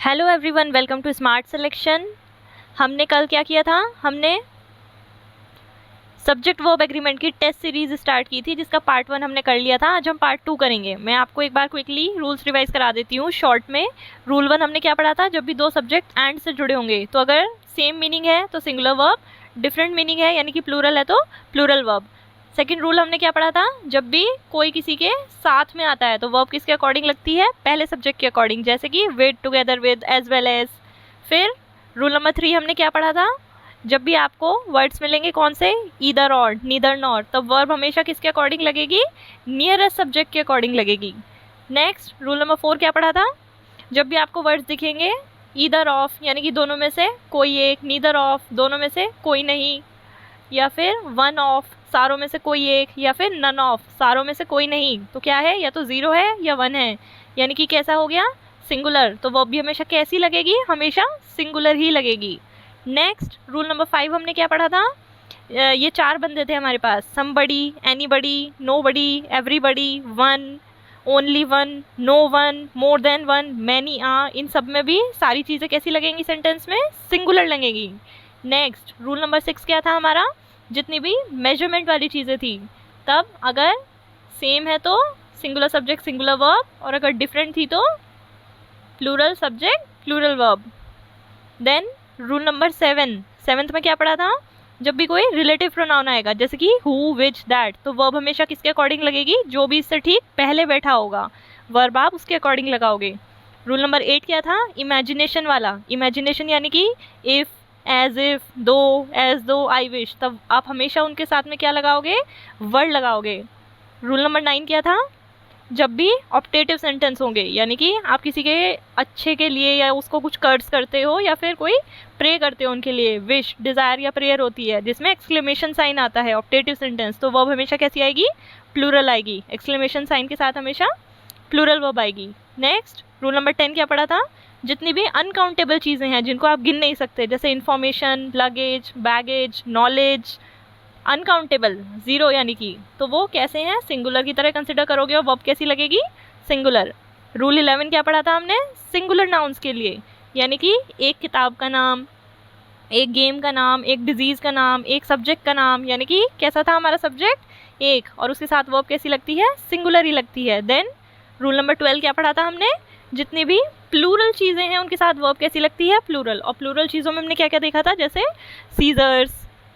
Hello everyone, welcome to smart selection. हमने कल क्या किया था? हमने सब्जेक्ट वर्ब एग्रीमेंट की टेस्ट सीरीज स्टार्ट की थी, जिसका पार्ट 1 हमने कर लिया था। आज हम पार्ट 2 करेंगे। मैं आपको एक बार क्विकली रूल्स रिवाइज करा देती हूँ शॉर्ट में। रूल 1 हमने क्या पढ़ा था? जब भी दो सब्जेक्ट एंड से जुड़े होंगे तो अगर सेम मीनिंग है तो सिंगुलर वर्ब, डिफरेंट मीनिंग है यानी कि प्लूरल है तो प्लूरल वर्ब। सेकेंड रूल हमने क्या पढ़ा था? जब भी कोई किसी के साथ में आता है तो वर्ब किसके अकॉर्डिंग लगती है? पहले सब्जेक्ट के अकॉर्डिंग, जैसे कि with, together with, as well as. फिर रूल नंबर 3 हमने क्या पढ़ा था? जब भी आपको वर्ड्स मिलेंगे कौन से, ईदर और, नीदर नॉर, तब वर्ब हमेशा किसके अकॉर्डिंग लगेगी? नियरेस्ट सब्जेक्ट के अकॉर्डिंग लगेगी। नेक्स्ट रूल नंबर 4 क्या पढ़ा था? जब भी आपको वर्ड्स दिखेंगे ईदर ऑफ यानी कि दोनों में से कोई एक, नीदर ऑफ दोनों में से कोई नहीं, या फिर वन ऑफ सारों में से कोई एक, या फिर नन ऑफ सारों में से कोई नहीं, तो क्या है? या तो ज़ीरो है या वन है, यानी कि कैसा हो गया? सिंगुलर। तो वर्ब भी हमेशा कैसी लगेगी? हमेशा सिंगुलर ही लगेगी। नेक्स्ट रूल नंबर 5 हमने क्या पढ़ा था? ये 4 बंदे थे हमारे पास, somebody, anybody, nobody, everybody, one, only one, no one, more than one, many are. इन सब में भी सारी चीज़ें कैसी लगेंगी सेंटेंस में? सिंगुलर लगेंगी। नेक्स्ट रूल नंबर 6 क्या था हमारा? जितनी भी मेजरमेंट वाली चीज़ें थी, तब अगर सेम है तो सिंगुलर सब्जेक्ट सिंगुलर वर्ब, और अगर डिफरेंट थी तो plural subject plural verb. Then rule number 7 में क्या पढ़ा था? जब भी कोई रिलेटिव प्रोनाउन आएगा, जैसे कि हु, विच, दैट, तो वर्ब हमेशा किसके अकॉर्डिंग लगेगी? जो भी इससे ठीक पहले बैठा होगा वर्ब आप उसके अकॉर्डिंग लगाओगे। रूल नंबर 8 क्या था? इमेजिनेशन वाला। इमेजिनेशन यानी कि इफ़, एज इफ, दो, एज दो, आई विश, तब आप हमेशा उनके साथ में क्या लगाओगे? वर्ड लगाओगे। रूल नंबर 9 क्या था? जब भी ऑप्टेटिव सेंटेंस होंगे, यानी कि आप किसी के अच्छे के लिए या उसको कुछ कर्ज करते हो या फिर कोई प्रे करते हो उनके लिए, विश, डिज़ायर या प्रेयर होती है जिसमें एक्सक्लेमेशन साइन आता है, ऑप्टेटिव सेंटेंस, तो वर्ब हमेशा कैसी आएगी? प्लूरल आएगी। एक्सक्लेमेशन साइन के साथ हमेशा प्लूरल वर्ब आएगी। नेक्स्ट रूल नंबर 10 क्या पढ़ा था? जितनी भी अनकाउंटेबल चीज़ें हैं जिनको आप गिन नहीं सकते, जैसे information, luggage, baggage, knowledge, uncountable, zero यानी कि, तो वो कैसे हैं? सिंगुलर की तरह कंसिडर करोगे और वर्ब कैसी लगेगी? सिंगुलर। रूल 11 क्या पढ़ा था हमने? सिंगुलर नाउन्स के लिए, यानी कि एक किताब का नाम, एक गेम का नाम, एक डिजीज़ का नाम, एक सब्जेक्ट का नाम, यानी कि कैसा था हमारा सब्जेक्ट? एक, और उसके साथ वर्ब कैसी लगती है? सिंगुलर ही लगती है। देन रूल नंबर 12 क्या पढ़ा था हमने? जितनी भी प्लूरल चीज़ें हैं उनके साथ वर्ब कैसी लगती है? प्लूरल। और प्लूरल चीज़ों में हमने क्या क्या देखा था? जैसे scissors,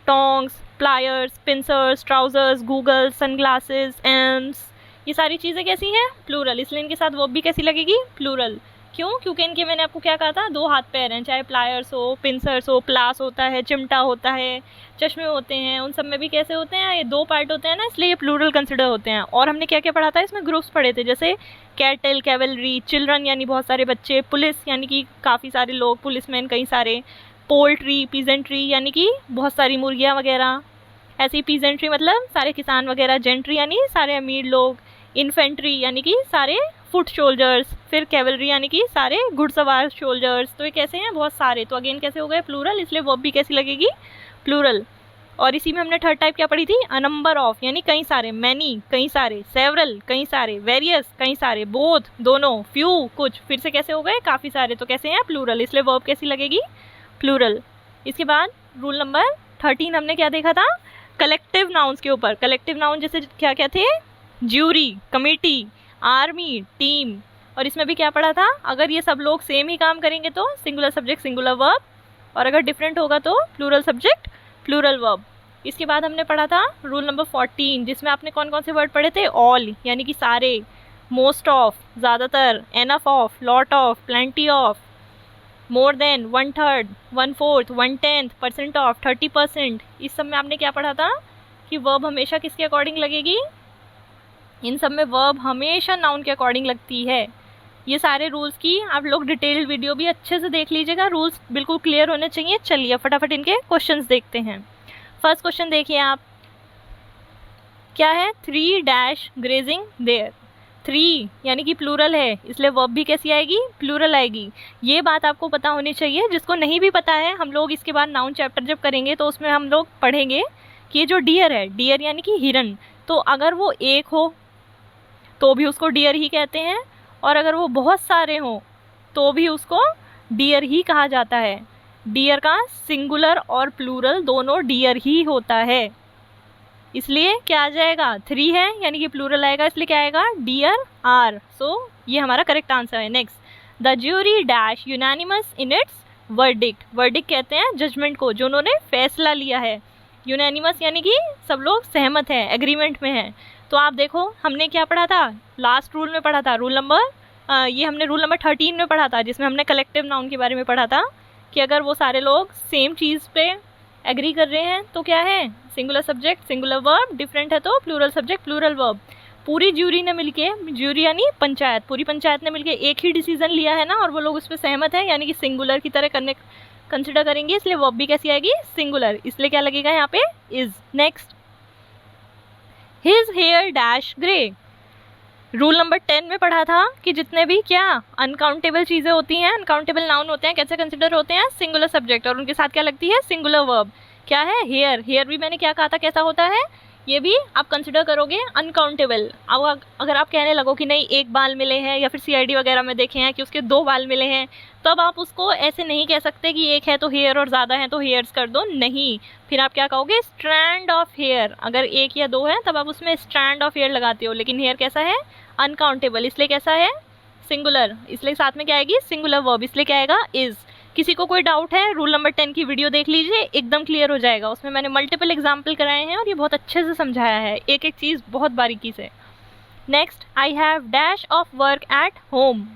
tongs, pliers, pincers, trousers, goggles, sunglasses, alms, ये सारी चीज़ें कैसी हैं? प्लूरल। इसलिए इनके साथ वर्ब भी कैसी लगेगी? प्लूरल। क्यों? क्योंकि इनके, मैंने आपको क्या कहा था, 2 हाथ पैर हैं, चाहे प्लायर्स हो, पिंसर्स हो, प्लास होता है, चिमटा होता है, चश्मे होते हैं, उन सब में भी कैसे होते हैं? ये 2 पार्ट होते हैं ना, इसलिए ये प्लूरल कंसिडर होते हैं। और हमने क्या क्या पढ़ा था? इसमें ग्रुप्स पढ़े थे, जैसे कैटल, कैवलरी, चिल्ड्रन यानी बहुत सारे बच्चे, पुलिस यानी कि काफ़ी सारे लोग, पुलिसमैन कई सारे, पोल्ट्री, पीजेंट्री यानी कि बहुत सारी मुर्गियाँ वगैरह, ऐसी पीजेंट्री मतलब सारे किसान वगैरह, जेंट्री यानी सारे अमीर लोग, इन्फेंट्री यानी कि सारे फुट सोल्जर्स, फिर कैवलरी यानी कि सारे घुड़सवार सोल्जर्स। तो ये कैसे हैं? बहुत सारे। तो अगेन कैसे हो गए? प्लूरल, इसलिए वर्ब भी कैसी लगेगी? प्लूरल। और इसी में हमने थर्ड टाइप क्या पढ़ी थी? अ नंबर ऑफ यानी कई सारे, मैनी कई सारे, सेवरल कई सारे, वेरियस कई सारे, बोथ दोनों, फ्यू कुछ, फिर से कैसे हो गए? काफ़ी सारे। तो कैसे हैं? प्लूरल, इसलिए वर्ब कैसी लगेगी? प्लूरल। इसके बाद रूल नंबर 13 हमने क्या देखा था? कलेक्टिव नाउन्स के ऊपर। कलेक्टिव नाउन जैसे क्या क्या थे? Jury, committee, army, team. और इसमें भी क्या पढ़ा था? अगर ये सब लोग सेम ही काम करेंगे तो सिंगुलर सब्जेक्ट सिंगुलर वर्ब, और अगर डिफरेंट होगा तो प्लूरल सब्जेक्ट प्लूरल वर्ब। इसके बाद हमने पढ़ा था रूल नंबर 14, जिसमें आपने कौन कौन से वर्ड पढ़े थे? ऑल यानी कि सारे, मोस्ट ऑफ ज़्यादातर, enough of, lot of, plenty of, more than, 1/3, 1/4, 1/10, percent of, 30%। इस सब में आपने क्या पढ़ा था? कि वर्ब हमेशा किसके अकॉर्डिंग लगेगी? इन सब में वर्ब हमेशा नाउन के अकॉर्डिंग लगती है। ये सारे रूल्स की आप लोग डिटेल्ड वीडियो भी अच्छे से देख लीजिएगा, रूल्स बिल्कुल क्लियर होने चाहिए। चलिए फटाफट इनके क्वेश्चंस देखते हैं। फर्स्ट क्वेश्चन देखिए आप, क्या है? 3 डैश ग्रेजिंग देयर। 3 यानी कि प्लूरल है, इसलिए वर्ब भी कैसी आएगी? प्लूरल आएगी। ये बात आपको पता होनी चाहिए। जिसको नहीं भी पता है, हम लोग इसके बाद नाउन चैप्टर जब करेंगे तो उसमें हम लोग पढ़ेंगे कि ये जो डियर है, डियर यानी कि हिरन, तो अगर वो एक हो तो भी उसको डियर ही कहते हैं, और अगर वो बहुत सारे हों तो भी उसको डियर ही कहा जाता है। डियर का सिंगुलर और प्लूरल दोनों डियर ही होता है, इसलिए क्या आ जाएगा, 3 है यानी कि प्लूरल आएगा, इसलिए क्या आएगा, डियर आर। सो ये हमारा करेक्ट आंसर है। Next, the jury dash unanimous in its verdict. Verdict कहते हैं जजमेंट को, जो उन्होंने फैसला लिया है। यूनानिमस यानी कि सब लोग सहमत हैं, एग्रीमेंट में हैं। तो आप देखो हमने क्या पढ़ा था, लास्ट रूल में पढ़ा था, रूल नंबर ये हमने रूल नंबर 13 में पढ़ा था, जिसमें हमने कलेक्टिव नाउन के बारे में पढ़ा था कि अगर वो सारे लोग सेम चीज़ पे एग्री कर रहे हैं तो क्या है, singular subject singular verb, different है तो प्लूरल सब्जेक्ट प्लूरल वर्ब। पूरी ज्यूरी ने मिलके, ज्यूरी यानी पंचायत, पूरी पंचायत ने मिलके एक ही डिसीजन लिया है ना, और वो लोग उस पर सहमत है, यानी कि सिंगुलर की तरह करने कंसिडर करेंगे, इसलिए वर्ब भी कैसी आएगी, सिंगुलर, इसलिए क्या लगेगा यहाँ पे, is. Next, his hair dash grey. Rule number 10 में पढ़ा था कि जितने भी क्या अनकाउंटेबल चीज़ें होती हैं, अनकाउंटेबल नाउन होते हैं, कैसे कंसिडर होते हैं, सिंगुलर सब्जेक्ट, और उनके साथ क्या लगती है, सिंगुलर वर्ब। क्या है, हेयर। हेयर भी मैंने क्या कहा था कैसा होता है, ये भी आप कंसिडर करोगे अनकाउंटेबल। अब अगर आप कहने लगो कि नहीं एक बाल मिले हैं, या फिर CID वगैरह में देखे हैं कि उसके 2 बाल मिले हैं, तब आप उसको ऐसे नहीं कह सकते कि एक है तो हेयर और ज़्यादा है तो हेयर्स कर दो, नहीं। फिर आप क्या कहोगे, स्ट्रैंड ऑफ हेयर। अगर 1 या 2 है तब आप उसमें स्ट्रैंड ऑफ हेयर लगाते हो, लेकिन हेयर कैसा है, अनकाउंटेबल, इसलिए कैसा है, सिंगुलर, इसलिए साथ में क्या आएगी, सिंगुलर वर्ब, इसलिए क्या आएगा, इज। किसी को कोई डाउट है, रूल नंबर 10 की वीडियो देख लीजिए, एकदम क्लियर हो जाएगा। उसमें मैंने मल्टीपल एग्जाम्पल कराए हैं और ये बहुत अच्छे से समझाया है, एक एक चीज़ बहुत बारीकी से। Next, I have dash of work at home.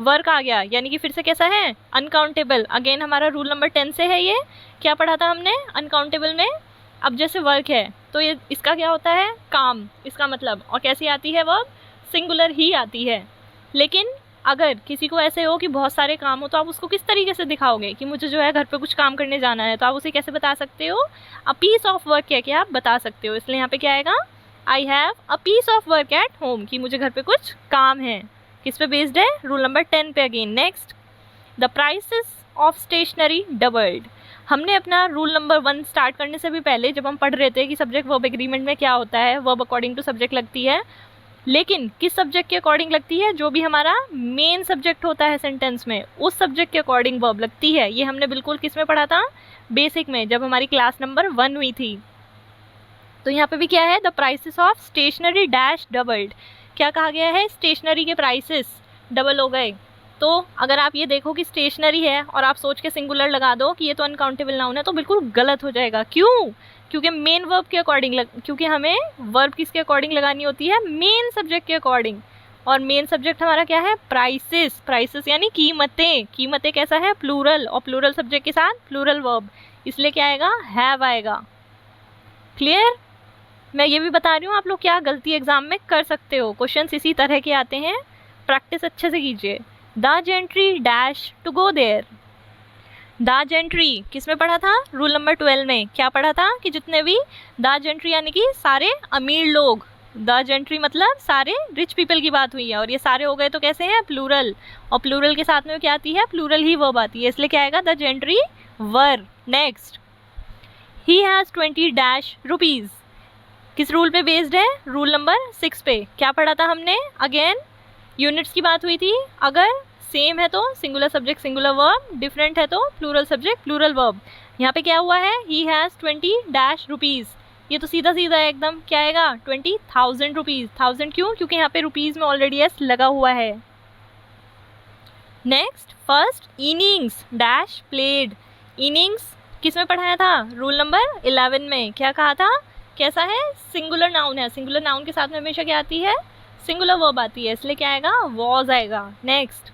Work आ गया, यानी कि फिर से कैसा है, अनकाउंटेबल। अगेन हमारा रूल नंबर 10 से है, ये क्या पढ़ा था हमने अनकाउंटेबल में। अब जैसे वर्क है तो ये इसका क्या होता है, काम, इसका मतलब, और कैसी आती है वर्ब, सिंगुलर ही आती है। लेकिन अगर किसी को ऐसे हो कि बहुत सारे काम हो, तो आप उसको किस तरीके से दिखाओगे कि मुझे जो है घर पे कुछ काम करने जाना है, तो आप उसे कैसे बता सकते हो, अ पीस ऑफ वर्क कह के आप बता सकते हो। इसलिए यहाँ पे क्या आएगा, I have a piece of work at home, कि मुझे घर पे कुछ काम है। किस पे बेस्ड है, रूल नंबर 10 पे again. Next, the prices of stationery doubled. हमने अपना रूल नंबर 1 स्टार्ट करने से भी पहले जब हम पढ़ रहे थे कि सब्जेक्ट वर्ब एग्रीमेंट में क्या होता है, वर्ब अकॉर्डिंग टू सब्जेक्ट लगती है, लेकिन किस सब्जेक्ट के अकॉर्डिंग लगती है, जो भी हमारा मेन सब्जेक्ट होता है सेंटेंस में, उस सब्जेक्ट के अकॉर्डिंग वर्ब लगती है। ये हमने बिल्कुल किस में पढ़ा था, बेसिक में, जब हमारी क्लास नंबर 1 हुई थी। तो यहाँ पे भी क्या है, the prices of stationery dash doubled. क्या कहा गया है, स्टेशनरी के प्राइसेस डबल हो गए। तो अगर आप ये देखो कि स्टेशनरी है और आप सोच के सिंगुलर लगा दो कि ये तो अनकाउंटेबल नाउन है, तो बिल्कुल गलत हो जाएगा। क्यों, क्योंकि मेन वर्ब के अकॉर्डिंग क्योंकि हमें वर्ब किसके अकॉर्डिंग लगानी होती है, मेन सब्जेक्ट के अकॉर्डिंग, और मेन सब्जेक्ट हमारा क्या है, प्राइसेस। प्राइसेस यानी कीमतें, कीमतें कैसा है, प्लूरल, और प्लूरल सब्जेक्ट के साथ प्लूरल वर्ब, इसलिए क्या आएगा, हैव आएगा। क्लियर। मैं ये भी बता रही हूँ आप लोग क्या गलती एग्जाम में कर सकते हो, क्वेश्चंस इसी तरह के आते हैं, प्रैक्टिस अच्छे से कीजिए। The gentry dash to go there. The gentry किस में पढ़ा था, रूल नंबर 12 में क्या पढ़ा था कि जितने भी द जेंट्री यानी कि सारे अमीर लोग, द जेंट्री मतलब सारे रिच पीपल की बात हुई है, और ये सारे हो गए तो कैसे हैं, प्लूरल, और प्लूरल के साथ में क्या आती है, प्लूरल ही वर्ब आती है, इसलिए क्या आएगा, the gentry were. Next, he has 20 dash rupees. किस रूल पे बेस्ड है, रूल नंबर 6 पे। क्या पढ़ा था हमने, अगेन यूनिट्स की बात हुई थी, अगर सेम है तो singular subject singular verb, different है तो प्लूरल सब्जेक्ट प्लूरल वर्ब। यहाँ पे क्या हुआ है, ही हैज़ 20 डैश रुपीज़, ये तो सीधा सीधा है एकदम, क्या आएगा, 20,000 रुपीज़। 1000 क्यों, क्योंकि यहाँ पे रुपीज़ में ऑलरेडी एस लगा हुआ है। Next, first innings dash played. Innings किस में पढ़ाया था, रूल नंबर 11 में। क्या कहा था, कैसा है, सिंगुलर नाउन है, सिंगुलर नाउन के साथ में हमेशा क्या आती है, सिंगुलर वर्ब आती है, इसलिए क्या आएगा, वॉज आएगा। Next,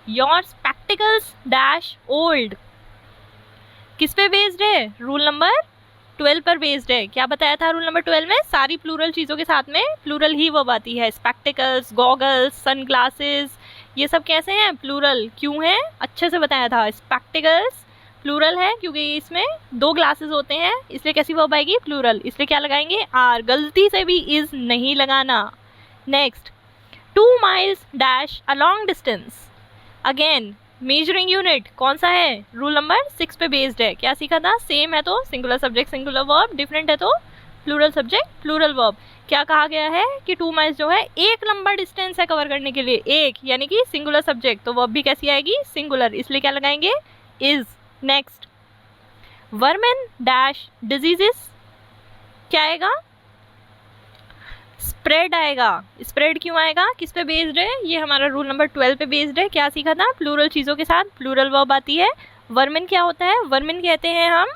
your spectacles dash old. किस पे बेस्ड है, रूल नंबर 12 पर बेस्ड है। क्या बताया था रूल नंबर 12 में, सारी प्लूरल चीज़ों के साथ में प्लूरल ही वर्ब आती है, स्पेक्टिकल्स, गॉगल्स, सनग्लासेस, ये सब कैसे हैं, प्लूरल। क्यों है, अच्छे से बताया था, स्पेक्टिकल्स प्लूरल है क्योंकि इसमें 2 ग्लासेस होते हैं, इसलिए कैसी वर्ब आएगी, प्लूरल, इसलिए क्या लगाएंगे, आर। गलती से भी इज नहीं लगाना। Next, 2 miles dash a long distance. Again measuring unit कौन सा है, रूल नंबर 6 पे बेस्ड है। क्या सीखा था, सेम है तो singular subject singular verb, different है तो प्लूरल सब्जेक्ट प्लूरल वर्ब। क्या कहा गया है कि 2 माइल्स जो है एक लंबा डिस्टेंस है कवर करने के लिए, एक यानी कि सिंगुलर सब्जेक्ट, तो वर्ब भी कैसी आएगी, सिंगुलर, इसलिए क्या लगाएंगे, इज। नेक्स्ट, वर्मेन डैश डिजीजेस, क्या आएगा, स्प्रेड आएगा। स्प्रेड क्यों आएगा, किस पे बेस्ड है, ये हमारा रूल नंबर 12 पे बेस्ड है। क्या सीखा था, प्लूरल चीज़ों के साथ प्लूरल वर्ब आती है। वर्मिन क्या होता है, वर्मिन कहते हैं हम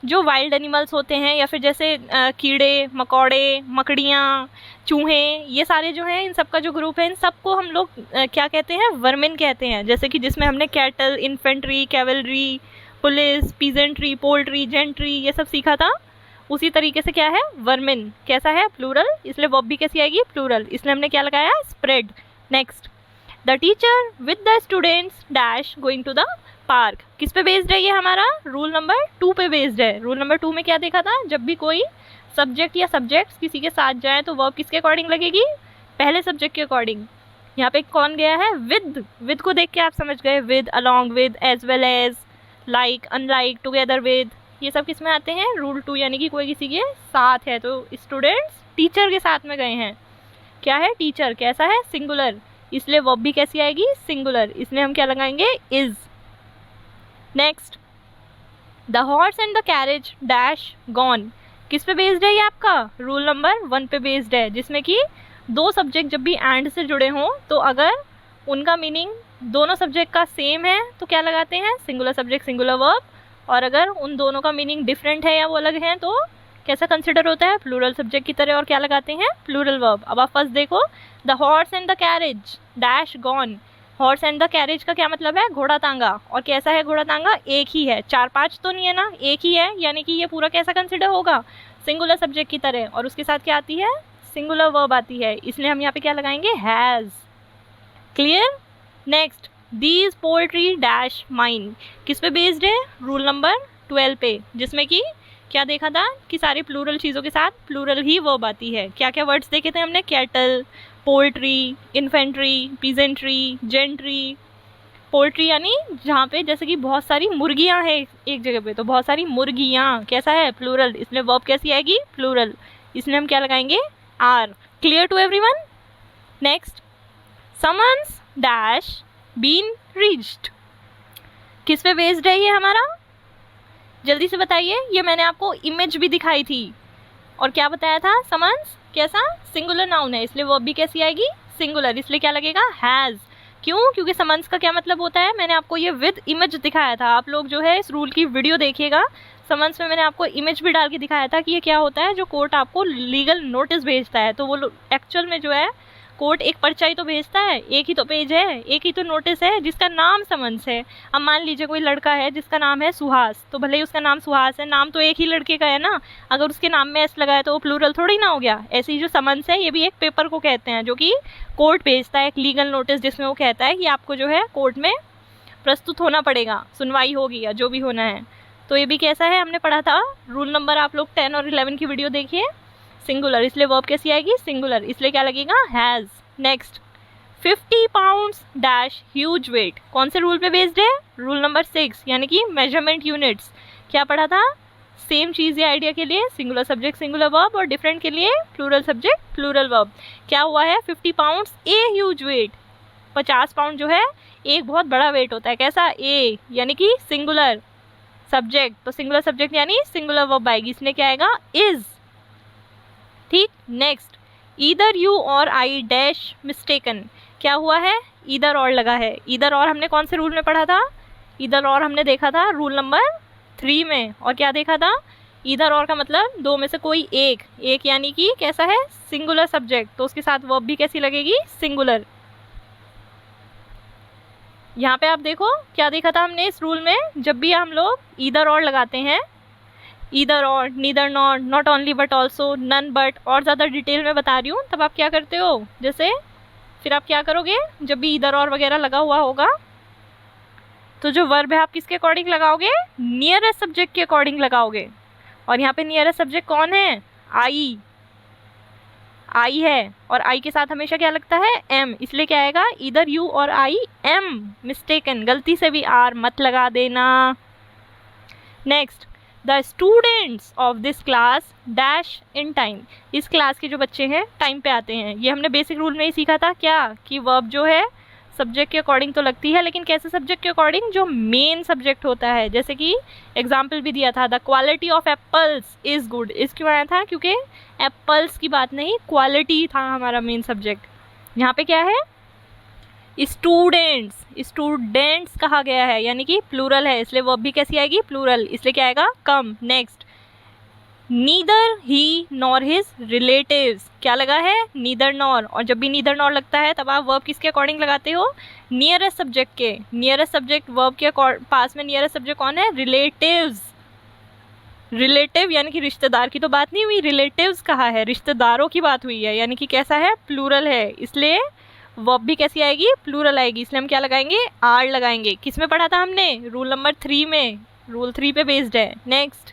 जो वाइल्ड एनिमल्स होते हैं, या फिर जैसे कीड़े मकोड़े, मकड़ियाँ, चूहे, ये सारे जो हैं, इन सब का जो ग्रुप है, इन सबको हम लोग क्या कहते हैं, वर्मिन कहते हैं। जैसे कि जिसमें हमने cattle, infantry, cavalry, police, peasantry, poultry, gentry, ये सब सीखा था। उसी तरीके से क्या है, वर्मिन कैसा है, प्लूरल, इसलिए वर्ब भी कैसी आएगी, प्लूरल, इसलिए हमने क्या लगाया, spread. Next, the teacher with the students dash going to the park, किस पे बेस्ड है, ये हमारा रूल नंबर 2 पे बेस्ड है। रूल नंबर 2 में क्या देखा था, जब भी कोई सब्जेक्ट या सब्जेक्ट्स किसी के साथ जाए तो वर्ब किसके अकॉर्डिंग लगेगी, पहले सब्जेक्ट के अकॉर्डिंग। यहाँ पे कौन गया है, विद, विद को देख के आप समझ गए, with, along with, as well as, like, unlike, together with, ये सब किस में आते हैं, रूल 2, यानी कि कोई किसी के साथ है। तो स्टूडेंट्स टीचर के साथ में गए हैं, क्या है, टीचर, कैसा है, सिंगुलर, इसलिए वर्ब भी कैसी आएगी, सिंगुलर, इसलिए हम क्या लगाएंगे, is. Next, the horse and the carriage dash gone, किस पे बेस्ड है ये आपका, रूल नंबर 1 पे बेस्ड है, जिसमें कि 2 सब्जेक्ट जब भी एंड से जुड़े हों तो अगर उनका मीनिंग दोनों सब्जेक्ट का सेम है तो क्या लगाते हैं, सिंगुलर सब्जेक्ट सिंगुलर वर्ब, और अगर उन दोनों का मीनिंग डिफरेंट है या वो अलग हैं तो कैसा कंसिडर होता है, प्लूरल सब्जेक्ट की तरह, और क्या लगाते हैं, प्लूरल वर्ब। अब आप फर्स्ट देखो, the horse and the carriage dash gone, horse and the carriage का क्या मतलब है, घोड़ा तांगा, और कैसा है घोड़ा तांगा, एक ही है, 4-5 तो नहीं है ना, एक ही है, यानी कि ये पूरा कैसा कंसिडर होगा, सिंगुलर सब्जेक्ट की तरह, और उसके साथ क्या आती है, सिंगुलर वर्ब आती है, इसलिए हम यहाँ पे क्या लगाएंगे, has. Clear. Next, these poultry dash mine, किस पे बेस्ड है, रूल नंबर 12 पे, जिसमें कि क्या देखा था कि सारी प्लूरल चीज़ों के साथ प्लूरल ही वर्ब आती है। क्या क्या वर्ड्स देखे थे हमने, cattle, poultry, infantry, peasantry, gentry. Poultry यानी जहाँ पे जैसे कि बहुत सारी मुर्गियाँ हैं एक जगह पे, तो बहुत सारी मुर्गियाँ कैसा है, प्लूरल, इसलिए वर्ब कैसी आएगी, प्लूरल, इसलिए हम क्या लगाएंगे, are. Clear to everyone. Next, summons dash been reached, किस पे बेस्ड है ये हमारा, जल्दी से बताइए। ये मैंने आपको इमेज भी दिखाई थी, और क्या बताया था, समन्स कैसा, सिंगुलर नाउन है, इसलिए वर्ब भी कैसी आएगी, सिंगुलर, इसलिए क्या लगेगा, हैज़। क्यों, क्योंकि समन्स का क्या मतलब होता है, मैंने आपको ये विद इमेज दिखाया था। आप लोग जो है इस रूल की वीडियो देखिएगा, समन्स में मैंने आपको इमेज भी डाल के दिखाया था कि ये क्या होता है, जो कोर्ट आपको लीगल नोटिस भेजता है, तो वो एक्चुअल में जो है कोर्ट एक पर्चा ही तो भेजता है, एक ही तो पेज है, एक ही तो नोटिस है जिसका नाम समन्स है। अब मान लीजिए कोई लड़का है जिसका नाम है सुहास, तो भले ही उसका नाम सुहास है, नाम तो एक ही लड़के का है ना, अगर उसके नाम में एस लगाया तो वो प्लूरल थोड़ी ना हो गया। ऐसे ही जो समन्स है ये भी एक पेपर को कहते हैं जो कि कोर्ट भेजता है, एक लीगल नोटिस, जिसमें वो कहता है कि आपको जो है कोर्ट में प्रस्तुत होना पड़ेगा, सुनवाई होगी या जो भी होना है। तो ये भी कैसा है, हमने पढ़ा था रूल नंबर, आप लोग 10 और 11 की वीडियो देखिए, सिंगुलर, इसलिए वर्ब कैसी आएगी, सिंगुलर, इसलिए क्या लगेगा, has. Next, 50 pounds dash huge weight, कौन से रूल पे बेस्ड है, रूल नंबर 6, यानी कि मेजरमेंट यूनिट्स। क्या पढ़ा था, सेम चीज़, ये आइडिया के लिए सिंगुलर सब्जेक्ट सिंगुलर वर्ब, और डिफरेंट के लिए प्लूरल सब्जेक्ट प्लूरल वर्ब। क्या हुआ है, 50 pounds a huge weight, 50 pound जो है एक बहुत बड़ा वेट होता है, कैसा, ए, यानी कि सिंगुलर सब्जेक्ट, तो सिंगुलर सब्जेक्ट यानी सिंगुलर वर्ब आएगी, इसमें क्या आएगा, इज। ठीक। नेक्स्ट, ईदर यू और आई डैश मिस्टेकन, क्या हुआ है, ईदर और लगा है। ईदर और हमने कौन से रूल में पढ़ा था, ईदर और हमने देखा था रूल नंबर 3 में, और क्या देखा था, ईदर और का मतलब दो में से कोई एक, एक यानी कि कैसा है, सिंगुलर सब्जेक्ट, तो उसके साथ वर्ब भी कैसी लगेगी, सिंगुलर। यहाँ पे आप देखो क्या देखा था हमने इस रूल में, जब भी हम लोग ईदर और लगाते हैं, ईदर और, neither not, not only but also, none but, और ज़्यादा डिटेल में बता रही हूँ, तब आप क्या करते हो, जैसे फिर आप क्या करोगे, जब भी ईदर और वगैरह लगा हुआ होगा तो जो वर्ब है आप किसके अकॉर्डिंग लगाओगे, नियरेस्ट सब्जेक्ट के अकॉर्डिंग लगाओगे, और यहाँ पे नियरेस्ट सब्जेक्ट कौन है, आई, आई है, और आई के साथ हमेशा क्या लगता है, एम, इसलिए क्या आएगा, ईदर यू और आई एम मिस्टेकन, गलती से भी आर मत लगा देना। Next, the students of this class dash in time. इस क्लास के जो बच्चे हैं टाइम पे आते हैं। ये हमने बेसिक रूल में ही सीखा था क्या, कि वर्ब जो है सब्जेक्ट के अकॉर्डिंग तो लगती है, लेकिन कैसे सब्जेक्ट के अकॉर्डिंग, जो मेन सब्जेक्ट होता है। जैसे कि एग्जाम्पल भी दिया था, the quality of apples is good. इस क्यों आया था, क्योंकि एप्पल्स की बात नहीं, क्वालिटी था हमारा मेन सब्जेक्ट। यहाँ पे क्या है, स्टूडेंट्स, स्टूडेंट्स कहा गया है, यानी कि प्लूरल है, इसलिए वर्ब भी कैसी आएगी, प्लूरल, इसलिए क्या आएगा, कम। नेक्स्ट, नीदर ही नॉर हिज रिलेटिव्स, क्या लगा है, नीदर नॉर। और जब भी नीदर नॉर लगता है तब आप वर्ब किसके अकॉर्डिंग लगाते हो, नियरेस्ट सब्जेक्ट के। नियरेस्ट सब्जेक्ट वर्ब के पास में नियरेस्ट सब्जेक्ट कौन है, रिलेटिव्स। रिलेटिव यानी कि रिश्तेदार की तो बात नहीं हुई, रिलेटिव्स कहा है, रिश्तेदारों की बात हुई है, यानी कि कैसा है, प्लूरल है, इसलिए वर्ब भी कैसी आएगी, प्लूरल आएगी। इसलिए हम क्या लगाएंगे, आर लगाएंगे। किस में पढ़ा था हमने, रूल नंबर 3 में, रूल 3 पे बेस्ड है। Next,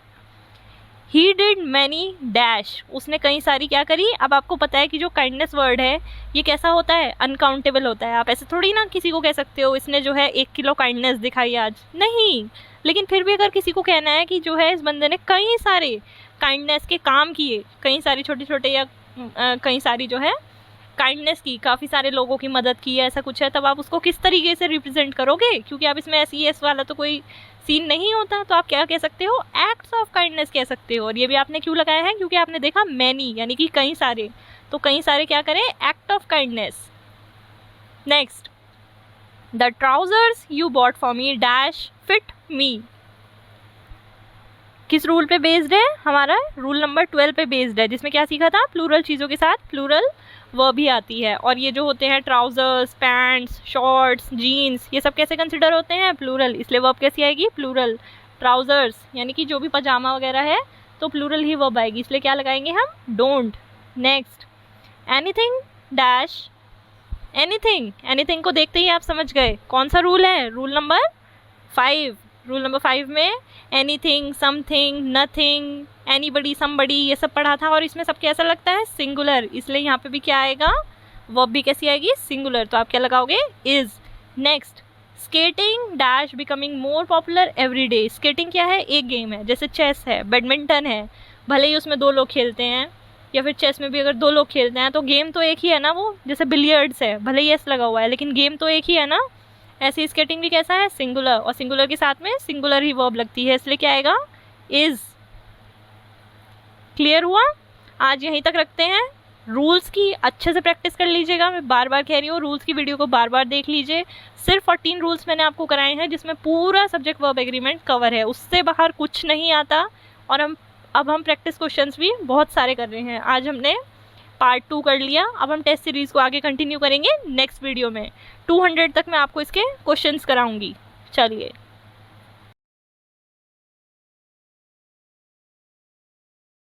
he did many dash, उसने कई सारी क्या करी। अब आपको पता है कि जो काइंडनेस वर्ड है ये कैसा होता है, अनकाउंटेबल होता है। आप ऐसे थोड़ी ना किसी को कह सकते हो इसने जो है 1 किलो काइंडनेस दिखाई आज, नहीं। लेकिन फिर भी अगर किसी को कहना है कि जो है इस बंदे ने कई सारे काइंडनेस के काम किए, कई सारी छोटे छोटे या कई सारी जो है काइंडनेस की, काफ़ी सारे लोगों की मदद की है, ऐसा कुछ है, तब आप उसको किस तरीके से रिप्रेजेंट करोगे, क्योंकि आप इसमें SES वाला तो कोई सीन नहीं होता, तो आप क्या कह सकते हो, एक्ट्स ऑफ काइंडनेस कह सकते हो। और ये भी आपने क्यों लगाया है, क्योंकि आपने देखा मैनी यानी कि कई सारे, तो कई सारे क्या करें, act of kindness. Next, the trousers you bought for me dash fit me, किस रूल पे बेस्ड है, हमारा रूल नंबर 12 पे बेस्ड है, जिसमें क्या सीखा था, प्लूरल चीज़ों के साथ प्लूरल वर्ब भी आती है। और ये जो होते हैं ट्राउजर्स, पैंट्स, शॉर्ट्स, जीन्स, ये सब कैसे कंसिडर होते हैं, प्लूरल, इसलिए वर्ब कैसी आएगी, प्लूरल। ट्राउजर्स यानी कि जो भी पजामा वगैरह है तो प्लूरल ही वर्ब आएगी, इसलिए क्या लगाएंगे हम, don't. Next, anything dash anything, anything को देखते ही आप समझ गए कौन सा रूल है, रूल नंबर 5। रूल नंबर 5 में anything, something, nothing, anybody, somebody, ये सब पढ़ा था, और इसमें सब कैसा लगता है, सिंगुलर, इसलिए यहाँ पे भी क्या आएगा, वर्ब भी कैसी आएगी, सिंगुलर, तो आप क्या लगाओगे, is. Next, skating dash becoming more popular every day, skating क्या है, एक गेम है, जैसे चेस है, बैडमिंटन है, भले ही उसमें 2 लोग खेलते हैं, या फिर चेस में भी अगर 2 लोग खेलते हैं तो गेम तो एक ही है ना, वो जैसे बिलियर्ड्स है, भले ही एस लगा हुआ है लेकिन गेम तो एक ही है ना, ऐसे स्केटिंग भी कैसा है, सिंगुलर, और सिंगुलर के साथ में सिंगुलर ही वर्ब लगती है, इसलिए क्या आएगा, इज। क्लियर हुआ, आज यहीं तक रखते हैं। रूल्स की अच्छे से प्रैक्टिस कर लीजिएगा, मैं बार बार कह रही हूँ, रूल्स की वीडियो को बार बार देख लीजिए। सिर्फ 14 रूल्स मैंने आपको कराए हैं, जिसमें पूरा सब्जेक्ट वर्ब एग्रीमेंट कवर है, उससे बाहर कुछ नहीं आता। और अब हम प्रैक्टिस क्वेश्चंस भी बहुत सारे कर रहे हैं। आज हमने पार्ट 2 कर लिया, अब हम टेस्ट सीरीज़ को आगे कंटिन्यू करेंगे नेक्स्ट वीडियो में। 200 तक मैं आपको इसके क्वेश्चंस कराऊंगी। चलिए।